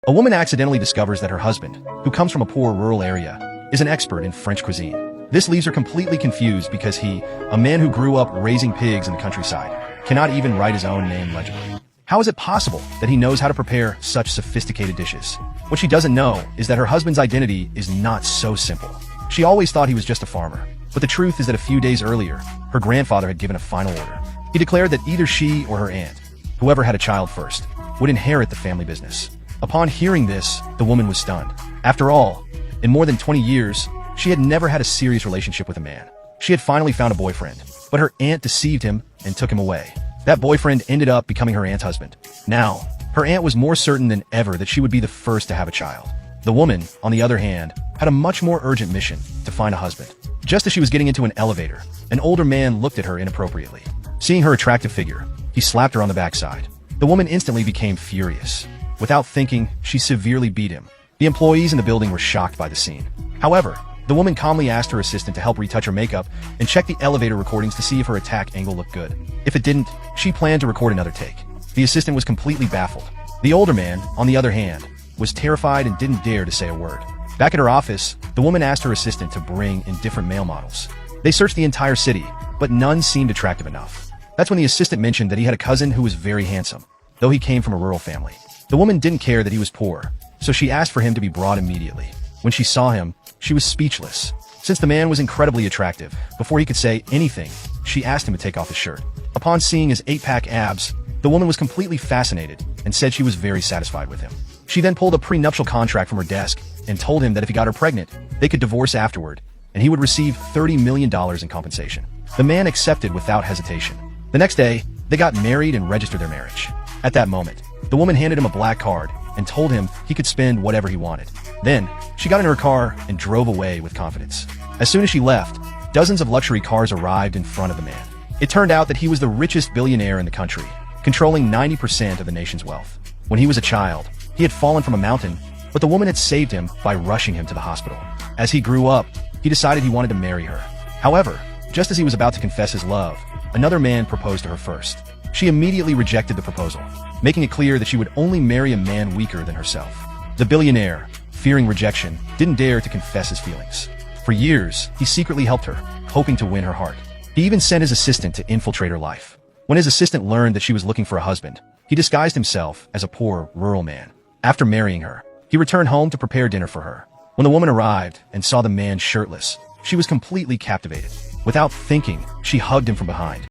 A woman accidentally discovers that her husband, who comes from a poor rural area, is an expert in French cuisine. This leaves her completely confused because he, a man who grew up raising pigs in the countryside, cannot even write his own name legibly. How is it possible that he knows how to prepare such sophisticated dishes? What she doesn't know is that her husband's identity is not so simple. She always thought he was just a farmer, but the truth is that a few days earlier, her grandfather had given a final order. He declared that either she or her aunt, whoever had a child first, would inherit the family business. Upon hearing this, the woman was stunned. After all, in more than 20 years, she had never had a serious relationship with a man. She had finally found a boyfriend, but her aunt deceived him and took him away. That boyfriend ended up becoming her aunt's husband. Now, her aunt was more certain than ever that she would be the first to have a child. The woman, on the other hand, had a much more urgent mission: to find a husband. Just as she was getting into an elevator, an older man looked at her inappropriately. Seeing her attractive figure, he slapped her on the backside. The woman instantly became furious. Without thinking, she severely beat him. The employees in the building were shocked by the scene. However, the woman calmly asked her assistant to help retouch her makeup and check the elevator recordings to see if her attack angle looked good. If it didn't, she planned to record another take. The assistant was completely baffled. The older man, on the other hand, was terrified and didn't dare to say a word. Back at her office, the woman asked her assistant to bring in different male models. They searched the entire city, but none seemed attractive enough. That's when the assistant mentioned that he had a cousin who was very handsome, though he came from a rural family. The woman didn't care that he was poor, so she asked for him to be brought immediately. When she saw him, she was speechless. Since the man was incredibly attractive, before he could say anything, she asked him to take off his shirt. Upon seeing his 8-pack abs, the woman was completely fascinated and said she was very satisfied with him. She then pulled a prenuptial contract from her desk and told him that if he got her pregnant, they could divorce afterward, and he would receive $30 million in compensation. The man accepted without hesitation. The next day, they got married and registered their marriage. At that moment, the woman handed him a black card and told him he could spend whatever he wanted. Then, she got in her car and drove away with confidence. As soon as she left, dozens of luxury cars arrived in front of the man. It turned out that he was the richest billionaire in the country, controlling 90% of the nation's wealth. When he was a child, he had fallen from a mountain, but the woman had saved him by rushing him to the hospital. As he grew up, he decided he wanted to marry her. However, just as he was about to confess his love, another man proposed to her first. She immediately rejected the proposal, making it clear that she would only marry a man weaker than herself. The billionaire, fearing rejection, didn't dare to confess his feelings. For years, he secretly helped her, hoping to win her heart. He even sent his assistant to infiltrate her life. When his assistant learned that she was looking for a husband, he disguised himself as a poor, rural man. After marrying her, he returned home to prepare dinner for her. When the woman arrived and saw the man shirtless, she was completely captivated. Without thinking, she hugged him from behind.